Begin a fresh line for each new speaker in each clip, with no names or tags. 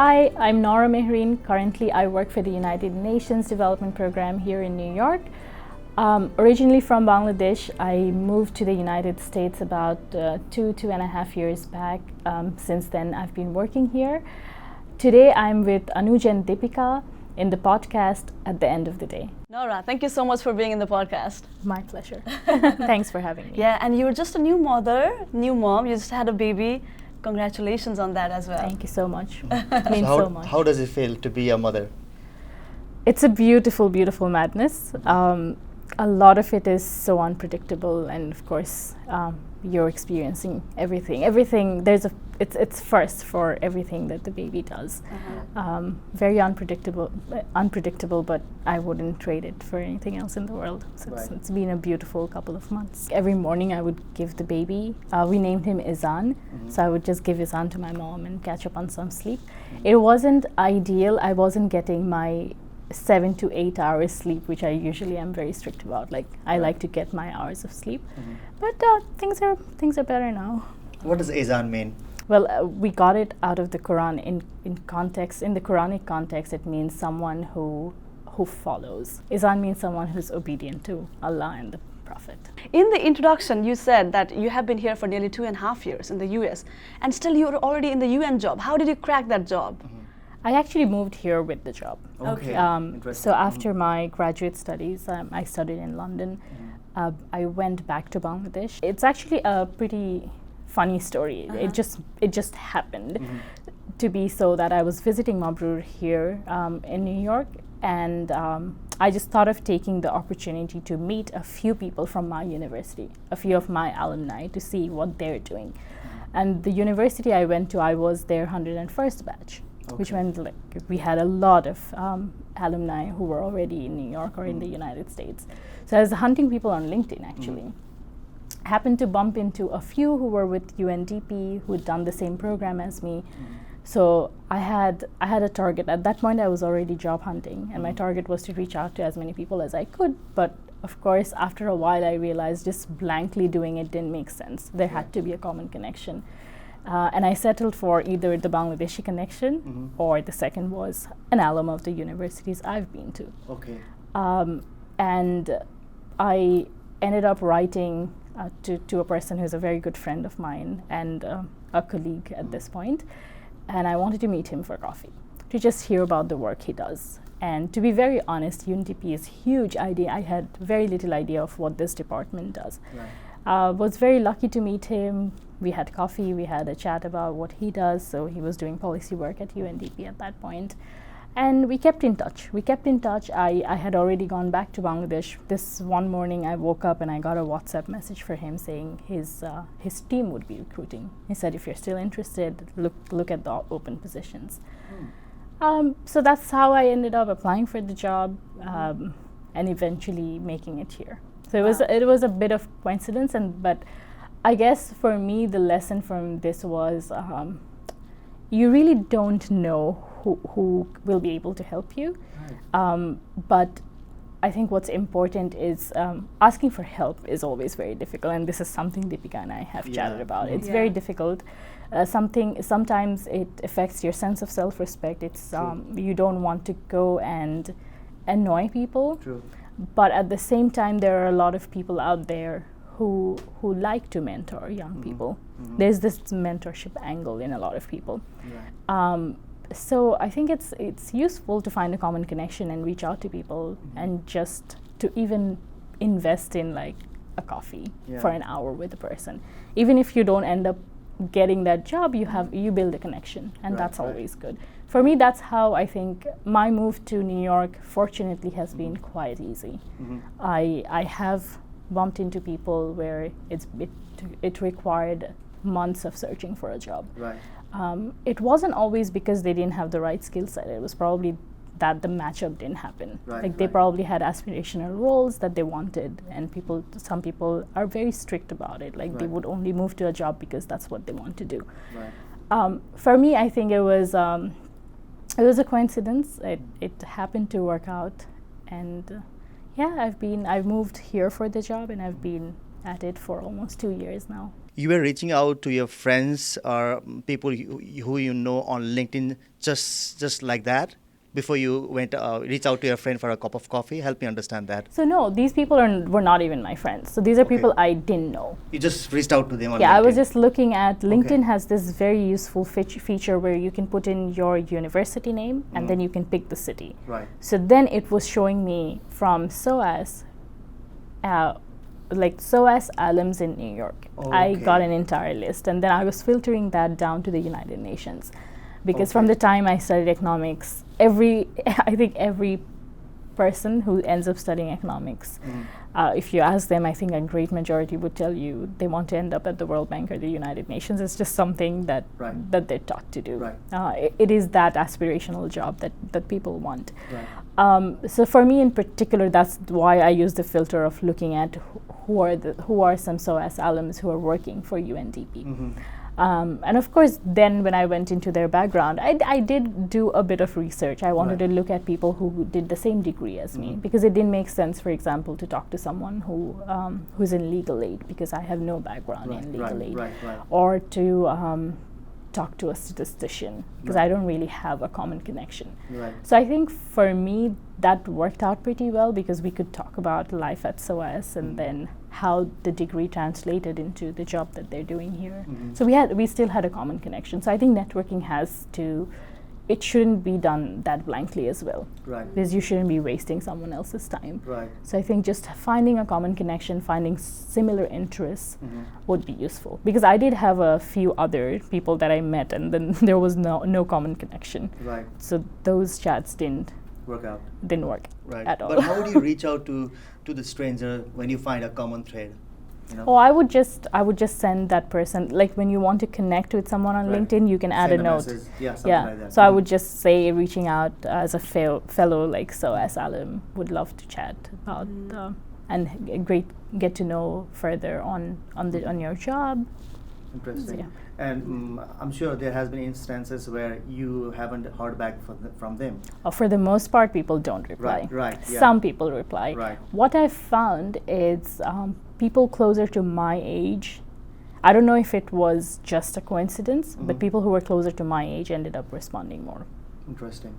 Hi, I'm Nawra Mehrin. Currently, I work for the United Nations Development Program here in New York. Originally from Bangladesh, I moved to the United States about 2.5 years back. Since then, I've been working here. Today, I'm with Anuz and Dipika in the podcast At the End of the Day.
Nawra, thank you so much for being in the podcast.
My pleasure. Thanks for having me.
Yeah, and you're just a new mom. You just had a baby. Congratulations on that as well.
Thank you so much. It means so much.
How does it feel to be a mother?
It's a beautiful, beautiful madness. A lot of it is so unpredictable, and of course, you're experiencing everything. It's first for everything that the baby does. Very unpredictable, but I wouldn't trade it for anything else in the world. So it's been a beautiful couple of months. Every morning I would give the baby, we named him Izan, so I would just give Izan to my mom and catch up on some sleep. It wasn't ideal. I wasn't getting my 7 to 8 hours sleep, which I usually am very strict about. Like I like to get my hours of sleep, but things are better now.
What does Izan mean?
Well, we got it out of the Quran. In context, in the Quranic context, it means someone who follows. Izan means someone who's obedient to Allah and the Prophet.
In the introduction, you said that you have been here for nearly 2.5 years in the US, and still you're already in the UN job. How did you crack that job?
I actually moved here with the job.
Okay.
So after my graduate studies, I studied in London. I went back to Bangladesh. It's actually a pretty funny story. It just happened to be so that I was visiting Mabrur here in New York, and I just thought of taking the opportunity to meet a few people from my university, a few of my alumni, to see what they're doing. And the university I went to, I was their 101st batch. Which meant like we had a lot of alumni who were already in New York or in the United States. So I was hunting people on LinkedIn actually. Happened to bump into a few who were with UNDP who had done the same program as me. So I had a target. At that point I was already job hunting, and my target was to reach out to as many people as I could. But of course, after a while I realized just blankly doing it didn't make sense. There had to be a common connection. And I settled for either the Bangladeshi connection or the second was an alum of the universities I've been to.
Okay.
And I ended up writing to a person who's a very good friend of mine and a colleague at this point. And I wanted to meet him for coffee, to just hear about the work he does. And to be very honest, UNDP is huge idea. I had very little idea of what this department does. Was very lucky to meet him. We had coffee, we had a chat about what he does. So he was doing policy work at UNDP at that point. And we kept in touch. I had already gone back to Bangladesh. This one morning I woke up and I got a WhatsApp message for him saying his team would be recruiting. He said, if you're still interested, look at the open positions. So that's how I ended up applying for the job and eventually making it here. So it was a bit of coincidence, but I guess for me the lesson from this was you really don't know who will be able to help you, but I think what's important is asking for help is always very difficult, and this is something Dipika and I have chatted about. It's very difficult. Sometimes it affects your sense of self-respect. It's you don't want to go and annoy people.
True.
But at the same time, there are a lot of people out there who like to mentor young people. There's this mentorship angle in a lot of people. So I think it's useful to find a common connection and reach out to people and just to even invest in like a coffee for an hour with a person. Even if you don't end up getting that job, you build a connection, and that's always good. For me, that's how I think my move to New York fortunately has been quite easy. I have bumped into people where it required months of searching for a job. It wasn't always because they didn't have the right skill set. It was probably that the matchup didn't happen. They probably had aspirational roles that they wanted, and some people are very strict about it. Like they would only move to a job because that's what they want to do. For me, I think it was a coincidence. It happened to work out, and I've moved here for the job, and I've been at it for almost 2 years now.
You were reaching out to your friends or people who you know on LinkedIn just like that before you went reach out to your friend for a cup of coffee. Help me understand that.
So no, these people were not even my friends. So these are people I didn't know.
You just reached out to them on LinkedIn.
Yeah, I was just looking at LinkedIn has this very useful feature where you can put in your university name and then you can pick the city.
Right.
So then it was showing me from SOAS, like SOAS alums in New York. I got an entire list, and then I was filtering that down to the United Nations, because from the time I studied economics, I think every person who ends up studying economics, if you ask them, I think a great majority would tell you they want to end up at the World Bank or the United Nations. It's just something that they're taught to do.
Right.
It is that aspirational job that people want.
Right.
So for me in particular, that's why I use the filter of looking at who are some SOAS alums who are working for UNDP. And of course, then when I went into their background, I did do a bit of research. I wanted to look at people who did the same degree as me, because it didn't make sense, for example, to talk to someone who's in legal aid, because I have no background in legal aid, or to talk to a statistician, because I don't really have a common connection. So I think for me that worked out pretty well, because we could talk about life at SOAS and then how the degree translated into the job that they're doing here. So we still had a common connection. So I think networking it shouldn't be done that blankly as well, because you shouldn't be wasting someone else's time. So I think just finding a common connection, finding similar interests would be useful, because I did have a few other people that I met and then there was no common connection. So those chats didn't work at all.
But how do you reach out to the stranger when you find a common thread? You know?
Oh, I would just send that person, like when you want to connect with someone on LinkedIn, you can add
Send
a note.
message. Yeah, something like that.
So I would just say, reaching out as a fellow like SOAS alum, would love to chat about and get to know further on your job.
Interesting.
So, yeah.
And I'm sure there has been instances where you haven't heard back from them.
For the most part, people don't reply.
Yeah.
Some people reply. What I've found is people closer to my age, I don't know if it was just a coincidence, but people who were closer to my age ended up responding more.
Interesting.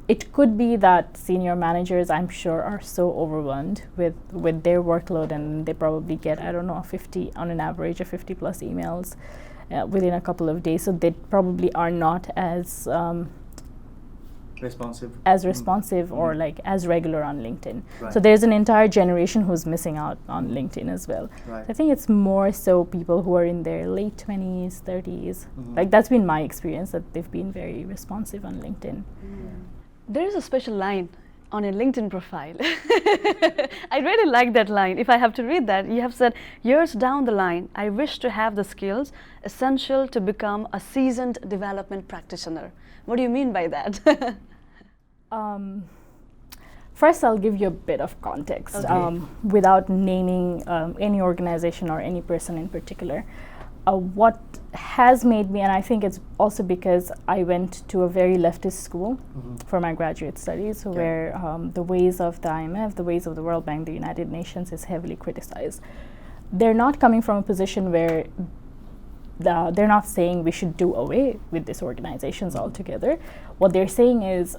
It could be that senior managers, I'm sure, are so overwhelmed with their workload, and they probably get, I don't know, 50 on an average of 50 plus emails within a couple of days. So they probably are not as responsive or like as regular on LinkedIn. So there's an entire generation who's missing out on LinkedIn as well. So I think it's more so people who are in their late 20s, 30s. Like that's been my experience, that they've been very responsive on LinkedIn.
There is a special line on your LinkedIn profile. I really like that line. If I have to read that, you have said, years down the line, I wish to have the skills essential to become a seasoned development practitioner. What do you mean by that?
First, I'll give you a bit of context without naming any organization or any person in particular. What has made me, and I think it's also because I went to a very leftist school for my graduate studies, where the ways of the IMF, the ways of the World Bank, the United Nations is heavily criticized. They're not coming from a position where they're not saying we should do away with these organizations altogether. What they're saying is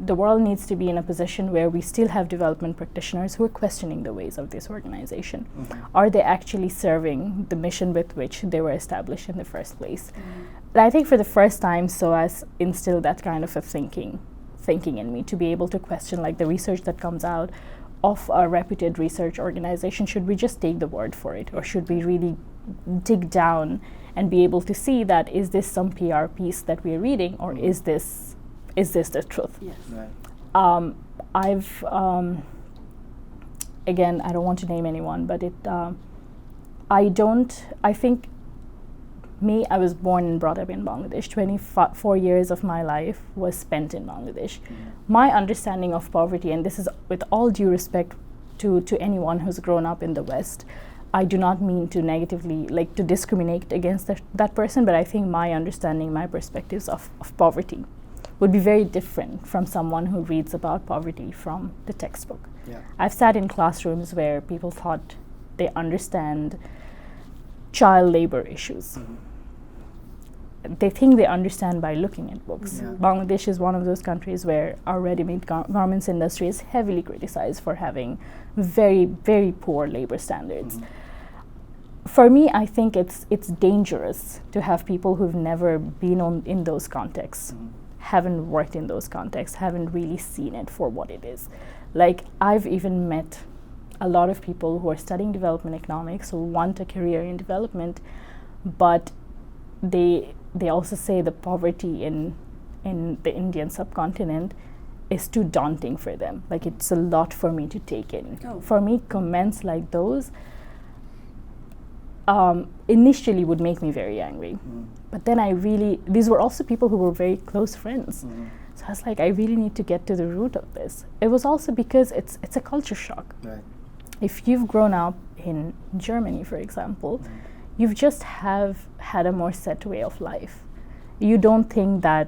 the world needs to be in a position where we still have development practitioners who are questioning the ways of this organization. Are they actually serving the mission with which they were established in the first place? And I think for the first time, SOAS instilled that kind of a thinking in me, to be able to question like the research that comes out of a reputed research organization. Should we just take the word for it, or should we really dig down and be able to see that, is this some PR piece that we're reading, or is this the truth?
Yes.
I've again, I don't want to name anyone, but I think I was born and brought up in Bangladesh. 24 years of my life was spent in Bangladesh. My understanding of poverty, and this is with all due respect to anyone who's grown up in the West, I do not mean to negatively, like to discriminate against that person, but I think my understanding, my perspectives of poverty would be very different from someone who reads about poverty from the textbook. I've sat in classrooms where people thought they understand child labor issues. They think they understand by looking at books.
Yeah.
Bangladesh is one of those countries where our ready-made garments industry is heavily criticized for having very, very poor labor standards. For me, I think it's dangerous to have people who've never been in those contexts, haven't worked in those contexts, haven't really seen it for what it is. Like, I've even met a lot of people who are studying development economics who want a career in development, but they also say the poverty in the Indian subcontinent is too daunting for them. Like, it's a lot for me to take in.
Oh.
For me, comments like those initially would make me very angry. But then these were also people who were very close friends. So I was like, I really need to get to the root of this. It was also because it's a culture shock.
Right.
If you've grown up in Germany, for example, you've just have had a more set way of life. You don't think that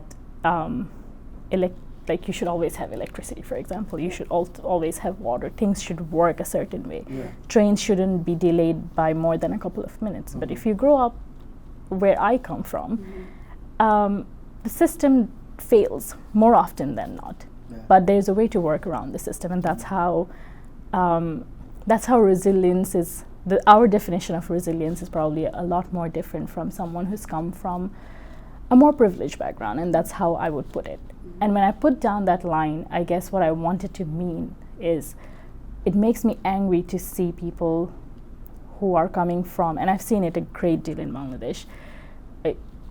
like you should always have electricity, for example. You should always have water. Things should work a certain way.
Yeah.
Trains shouldn't be delayed by more than a couple of minutes. But if you grow up where I come from, the system fails more often than not.
Yeah.
But there's a way to work around the system, and that's how resilience is. Our definition of resilience is probably a lot more different from someone who's come from a more privileged background, and that's how I would put it. And when I put down that line, I guess what I wanted to mean is it makes me angry to see people who are coming from, and I've seen it a great deal in Bangladesh,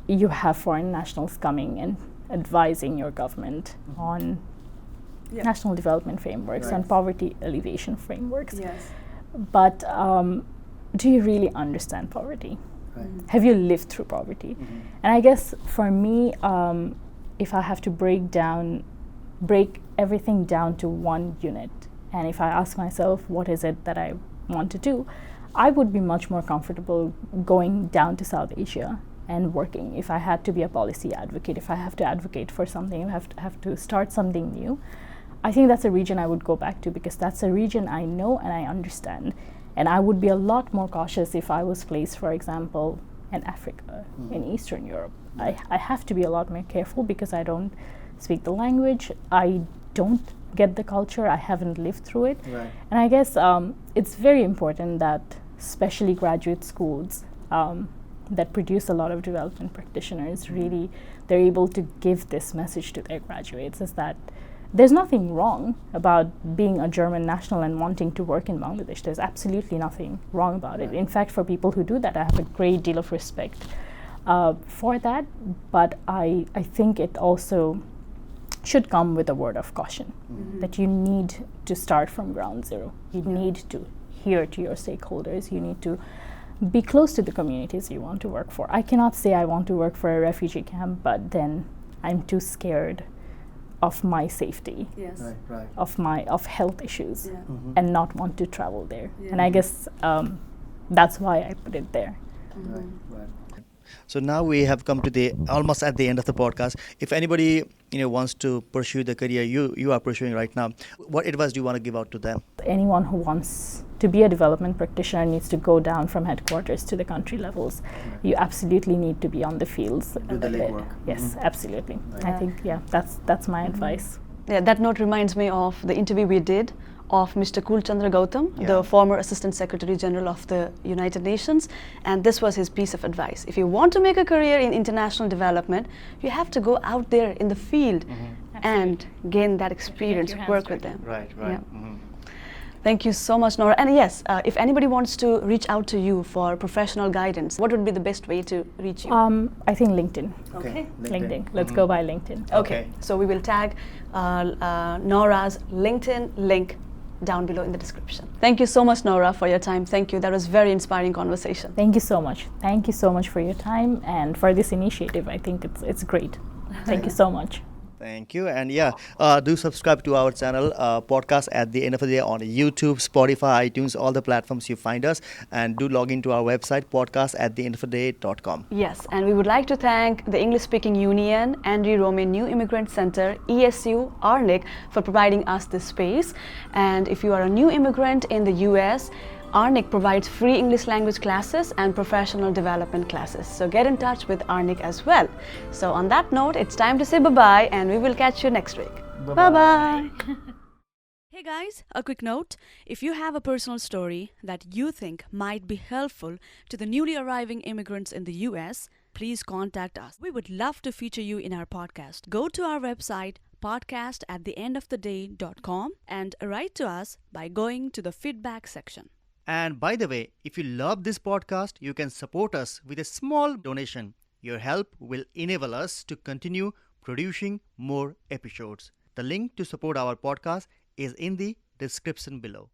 you have foreign nationals coming and advising your government on national development frameworks and poverty alleviation frameworks.
Yes.
But do you really understand poverty?
Right.
Have you lived through poverty? And I guess for me, if I have to break everything down to one unit, and if I ask myself what is it that I want to do, I would be much more comfortable going down to South Asia and working. If I had to be a policy advocate, if I have to advocate for something, if I have to start something new, I think that's a region I would go back to, because that's a region I know and I understand. And I would be a lot more cautious if I was placed, for example, in Africa, in Eastern Europe. I have to be a lot more careful because I don't speak the language, I don't get the culture, I haven't lived through it.
Right.
And I guess it's very important that especially graduate schools that produce a lot of development practitioners, really, they're able to give this message to their graduates, is that there's nothing wrong about being a German national and wanting to work in Bangladesh. There's absolutely nothing wrong about it. In fact, for people who do that, I have a great deal of respect for that. But I think it also should come with a word of caution, that you need to start from ground zero. You need to hear to your stakeholders. You need to be close to the communities you want to work for. I cannot say I want to work for a refugee camp, but then I'm too scared of my safety,
Yes.
Right.
of health issues,
Yeah.
and not want to travel there.
Yeah.
And I guess that's why I put it there.
Right. So now we have come to almost at the end of the podcast. If anybody wants to pursue the career you are pursuing right now, what advice do you want to give out to them?
Anyone who wants to be a development practitioner needs to go down from headquarters to the country levels. You absolutely need to be on the fields.
Do the legwork.
Yes, absolutely.
Right.
I think that's my advice.
Yeah, that note reminds me of the interview we did of Mr. Kulchandra Gautam,
Yeah.
the former Assistant Secretary General of the United Nations, and this was his piece of advice. If you want to make a career in international development, you have to go out there in the field and gain that experience,
your hands
work with
dirty.
them.
Right.
Yeah. Thank you so much, Nawra. And yes, if anybody wants to reach out to you for professional guidance, what would be the best way to reach you?
I think LinkedIn.
Okay.
LinkedIn. Let's go by LinkedIn.
Okay, so we will tag Nawra's LinkedIn link down below in the description. Thank you so much, Nawra, for your time. Thank you. That was very inspiring conversation.
Thank you so much. Thank you so much for your time and for this initiative. I think it's great. Thank you so much.
Thank you. And do subscribe to our channel, podcast at the end of the day, on YouTube, Spotify, iTunes, all the platforms you find us. And do log into our website, podcast@theendoftheday.com.
Yes, and we would like to thank the English Speaking Union, Andrew Roman New Immigrant Center, ESU, ARNIC for providing us this space. And if you are a new immigrant in the US, Arnik provides free English language classes and professional development classes. So get in touch with Arnik as well. So on that note, it's time to say bye-bye and we will catch you next week. Bye-bye. Hey guys, a quick note. If you have a personal story that you think might be helpful to the newly arriving immigrants in the US, please contact us. We would love to feature you in our podcast. Go to our website podcast@theendoftheday.com and write to us by going to the feedback section.
And by the way, if you love this podcast, you can support us with a small donation. Your help will enable us to continue producing more episodes. The link to support our podcast is in the description below.